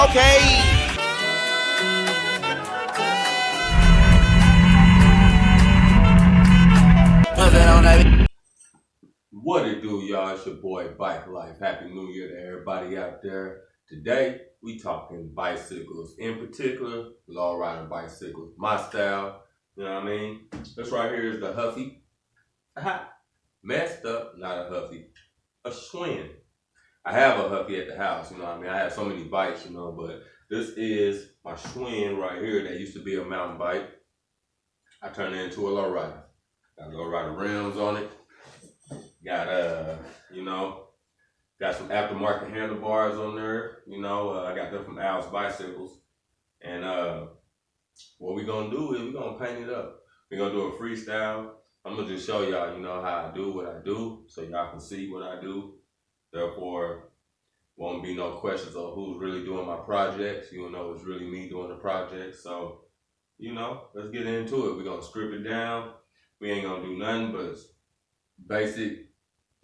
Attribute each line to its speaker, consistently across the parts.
Speaker 1: Okay.
Speaker 2: What it do, y'all? It's your boy Bike Life. Happy New Year to everybody out there. Today, we talking bicycles. In particular, Lowrider bicycles. My style, you know what I mean? This right here is the Huffy. Messed up, not a Huffy. A Schwinn. I have a Huffy at the house, you know what I mean? I have so many bikes, you know, but this is my Schwinn right here that used to be a mountain bike. I turned it into a Lowrider. Got Lowrider rims on it. Got got some aftermarket handlebars on there. I got them from Al's Bicycles. And what we're gonna do is we're gonna paint it up. We're gonna do a freestyle. I'm gonna just show y'all, how I do what I do, so y'all can see what I do. Therefore, won't be no questions of who's really doing my projects. You'll know it's really me doing the project. So, let's get into it. We're gonna strip it down. We ain't gonna do nothing but basic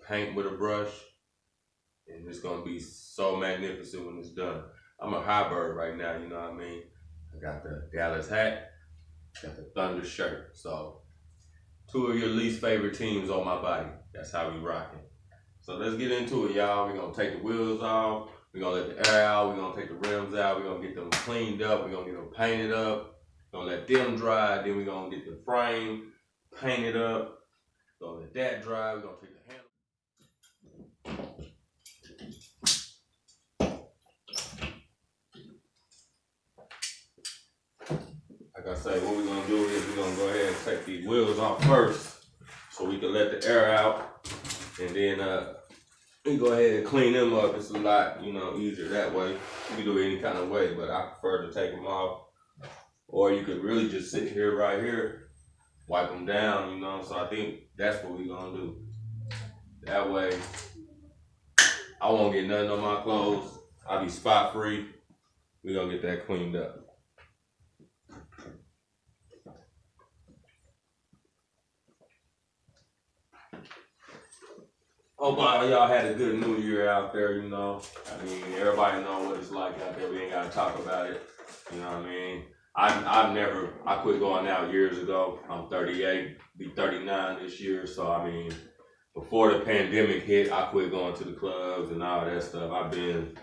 Speaker 2: paint with a brush, and it's gonna be so magnificent when it's done. I'm a high bird right now, you know what I mean? I got the Dallas hat, got the Thunder shirt. So, two of your least favorite teams on my body. That's how we rocking. So let's get into it, y'all. We're gonna take the wheels off, we're gonna let the air out, we're gonna take the rims out, we're gonna get them cleaned up, we're gonna get them painted up, we're gonna let them dry, then we're gonna get the frame painted up, we're gonna let that dry, we're gonna take the handle. Like I say, what we're gonna do is we're gonna go ahead and take these wheels off first so we can let the air out, and then we go ahead and clean them up. It's a lot, easier that way. You can do it any kind of way, but I prefer to take them off. Or you could really just sit here right here, wipe them down, So I think that's what we're gonna do. That way, I won't get nothing on my clothes. I'll be spot free. We're gonna get that cleaned up. Hope all y'all had a good New Year out there, I mean, everybody know what it's like out there. We ain't gotta talk about it. You know what I mean? I quit going out years ago. I'm 38, be 39 this year. So, I mean, before the pandemic hit, I quit going to the clubs and all that stuff. I've been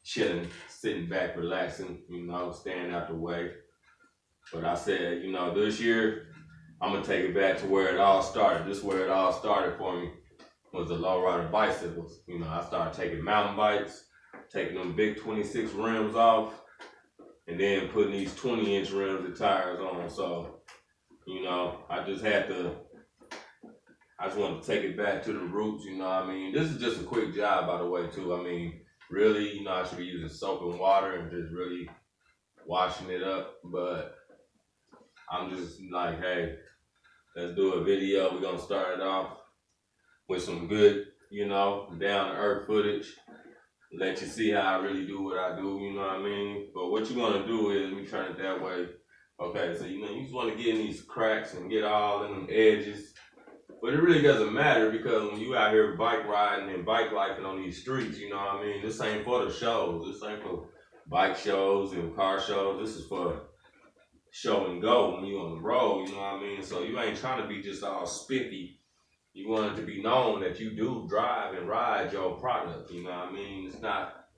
Speaker 2: chilling, sitting back, relaxing, staying out the way. But I said, this year, I'm gonna take it back to where it all started. This is where it all started for me. Was the Lowrider bicycles. I started taking mountain bikes, taking them big 26 rims off, and then putting these 20-inch rims and tires on. So, I just wanted to take it back to the roots, I mean? This is just a quick job, by the way, too. I mean, really, I should be using soap and water and just really washing it up, but I'm just like, hey, let's do a video. We're gonna start it off with some good, down-to-earth footage. Let you see how I really do what I do, you know what I mean? But what you're gonna do is, let me turn it that way. Okay, so you just wanna get in these cracks and get all in them edges. But it really doesn't matter, because when you out here bike riding and bike lifing on these streets, you know what I mean? This ain't for the shows. This ain't for bike shows and car shows. This is for show and go when you on the road, you know what I mean? So you ain't trying to be just all spiffy. You want it to be known that you do drive and ride your product, you know what I mean? It's not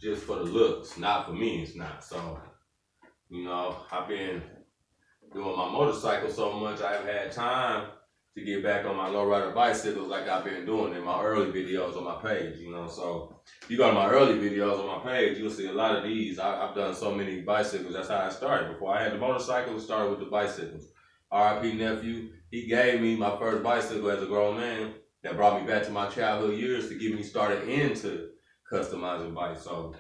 Speaker 2: just for the looks. Not for me, it's not. So, I've been doing my motorcycle so much, I haven't had time to get back on my Lowrider bicycles like I've been doing in my early videos on my page, So, if you go to my early videos on my page, you'll see a lot of these. I've done so many bicycles. That's how I started. Before I had the motorcycle, I started with the bicycles. R.I.P. nephew, he gave me my first bicycle as a grown man. That brought me back to my childhood years to get me started into customizing bikes. So,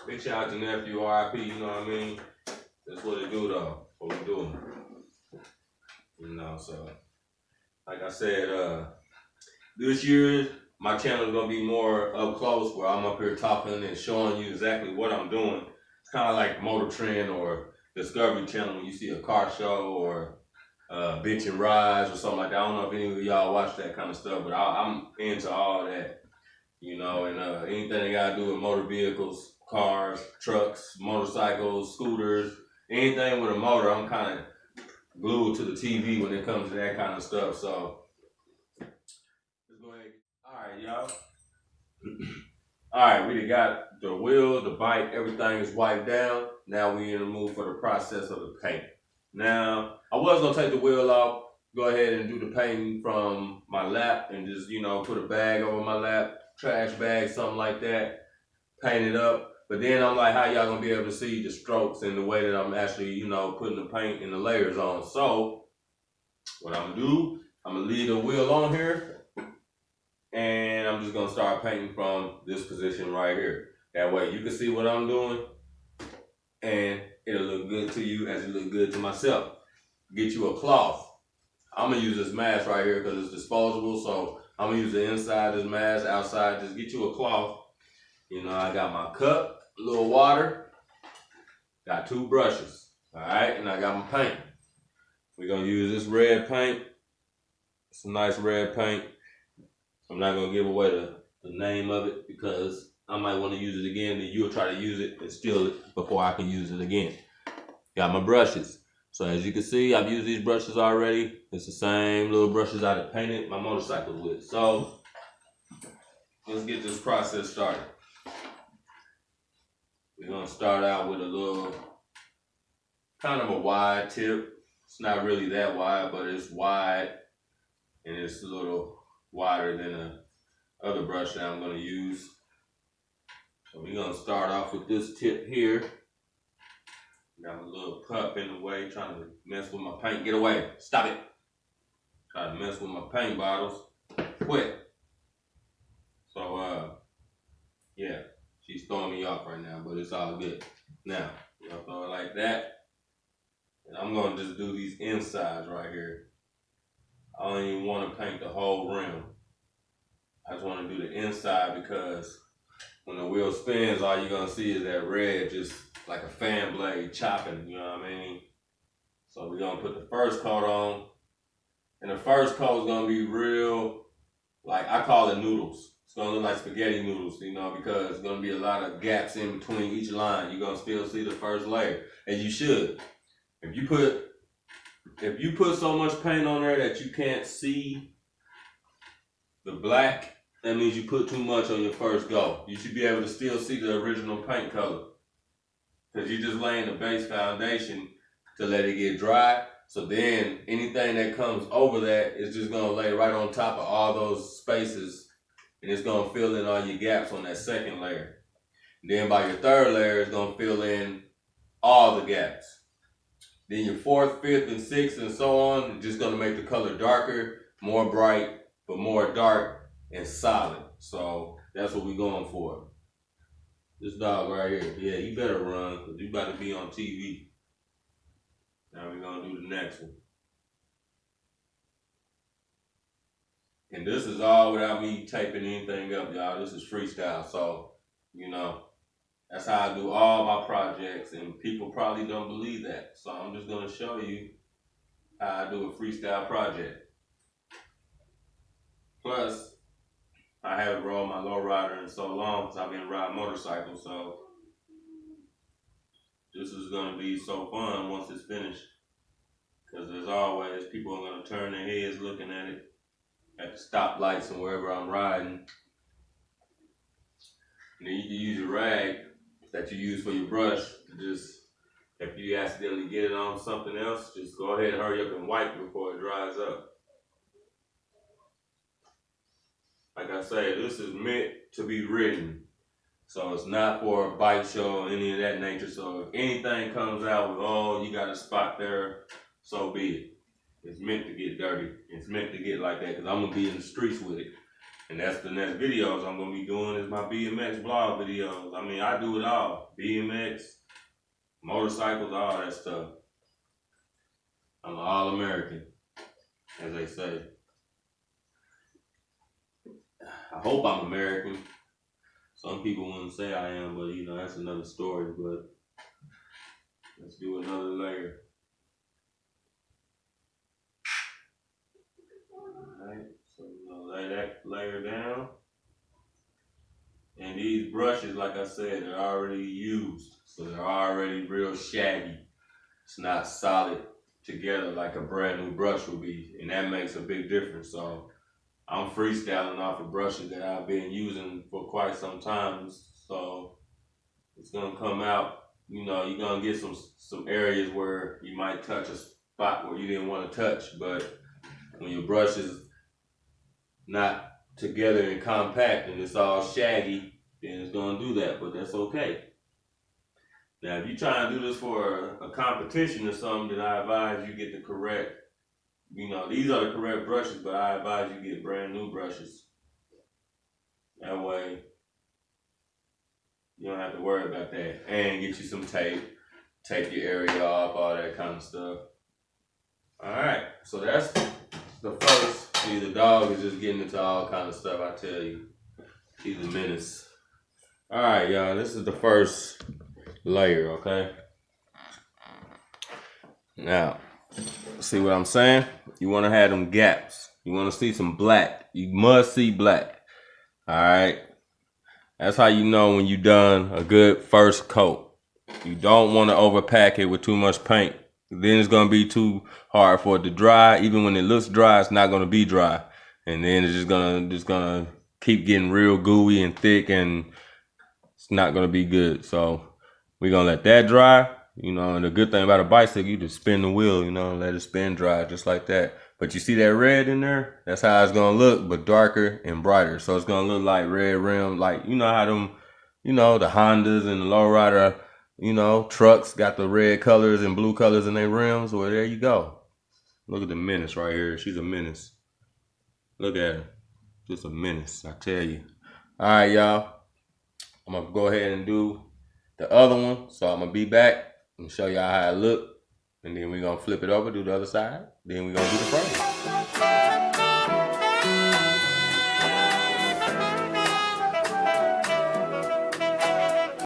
Speaker 2: big shout out to nephew, R.I.P., you know what I mean? That's what it do though, what we doing. So, like I said, this year, my channel is gonna be more up close, where I'm up here talking and showing you exactly what I'm doing. It's kind of like Motor Trend or Discovery Channel when you see a car show or bench and rides or something like that. I don't know if any of y'all watch that kind of stuff, but I'm into all that, and anything that got to do with motor vehicles, cars, trucks, motorcycles, scooters, anything with a motor. I'm kind of glued to the TV when it comes to that kind of stuff. So let's go ahead. All right, y'all. All right, we done got the wheel, the bike, everything is wiped down. Now we in the move for the process of the paint. Now, I was gonna take the wheel off, go ahead and do the painting from my lap and just, put a bag over my lap, trash bag, something like that, paint it up. But then I'm like, how y'all gonna be able to see the strokes and the way that I'm actually, putting the paint and the layers on. So, what I'm gonna do, I'm gonna leave the wheel on here and I'm just gonna start painting from this position right here. That way you can see what I'm doing and it'll look good to you as it look good to myself. Get you a cloth. I'm gonna use this mask right here because it's disposable, so I'm gonna use the inside of this mask, outside, just get you a cloth. I got my cup, a little water, got 2 brushes, all right, and I got my paint. We're gonna use this red paint. It's a nice red paint. I'm not gonna give away the name of it because I might want to use it again, then you'll try to use it and steal it before I can use it again. Got my brushes. So as you can see, I've used these brushes already. It's the same little brushes I painted my motorcycles with. So let's get this process started. We're gonna start out with a little, kind of a wide tip. It's not really that wide, but it's wide and it's a little wider than the other brush that I'm gonna use. So we're gonna start off with this tip here. Got a little pup in the way, trying to mess with my paint. Get away, stop it. Trying to mess with my paint bottles. Quit. So yeah, she's throwing me off right now, but it's all good. Now, we're gonna throw it like that. And I'm gonna just do these insides right here. I don't even wanna paint the whole rim. I just wanna do the inside because when the wheel spins, all you're gonna see is that red, just like a fan blade chopping, you know what I mean? So we're gonna put the first coat on, and the first coat is gonna be real, like I call it noodles. It's gonna look like spaghetti noodles, because it's gonna be a lot of gaps in between each line. You're gonna still see the first layer, and you should. If you put so much paint on there that you can't see the black, that means you put too much on your first go. You should be able to still see the original paint color. Because you're just laying the base foundation to let it get dry. So then anything that comes over that is just going to lay right on top of all those spaces. And it's going to fill in all your gaps on that second layer. And then by your third layer, it's going to fill in all the gaps. Then your fourth, fifth, and sixth, and so on, it's just going to make the color darker, more bright, but more dark and solid. So that's what we're going for. This dog right here, yeah, you better run because you about to be on TV. Now we're going to do the next one. And this is all without me taping anything up, y'all. This is freestyle. So, that's how I do all my projects, and people probably don't believe that. So I'm just going to show you how I do a freestyle project. Plus, I haven't rode my Lowrider in so long because I've been riding motorcycles. So this is going to be so fun once it's finished. Because as always, people are going to turn their heads looking at it at the stoplights and wherever I'm riding. And then you can use your rag that you use for your brush to just, if you accidentally get it on something else, just go ahead and hurry up and wipe before it dries up. Like I say, this is meant to be ridden. So it's not for a bike show or any of that nature. So if anything comes out with, oh, you got a spot there, so be it. It's meant to get dirty. It's meant to get like that because I'm going to be in the streets with it. And that's the next videos I'm going to be doing is my BMX vlog videos. I mean, I do it all. BMX, motorcycles, all that stuff. I'm an all-American, as they say. I hope I'm American. Some people wouldn't say I am, but that's another story. But let's do another layer. Alright, so we're gonna lay that layer down. And these brushes, like I said, they're already used. So they're already real shaggy. It's not solid together like a brand new brush would be. And that makes a big difference. So I'm freestyling off of brushes that I've been using for quite some time. So it's gonna come out, you know, you're gonna get some areas where you might touch a spot where you didn't want to touch, but when your brush is not together and compact and it's all shaggy, then it's gonna do that, but that's okay. Now, if you try and do this for a competition or something, then I advise you get the correct, you know, these are the correct brushes, but I advise you get brand new brushes. That way, you don't have to worry about that. And get you some tape, take your area off, all that kind of stuff. All right, so that's the first. See, the dog is just getting into all kind of stuff, I tell you. He's a menace. All right, y'all, this is the first layer, okay? Now, see what I'm saying? You want to have them gaps. You want to see some black. You must see black. All right? That's how you know when you done a good first coat. You don't want to overpack it with too much paint. Then it's going to be too hard for it to dry. Even when it looks dry, it's not going to be dry. And then it's just gonna keep getting real gooey and thick, and it's not going to be good. So we're going to let that dry. You know, and the good thing about a bicycle, you just spin the wheel, you know, and let it spin dry just like that. But you see that red in there? That's how it's going to look, but darker and brighter. So it's going to look like red rim, like, you know how them, you know, the Hondas and the Lowrider, you know, trucks got the red colors and blue colors in their rims. Well, there you go. Look at the menace right here. She's a menace. Look at her. Just a menace, I tell you. All right, y'all. I'm going to go ahead and do the other one. So I'm going to be back and show y'all how it look. And then we're going to flip it over, do the other side. Then we're going to do the frame.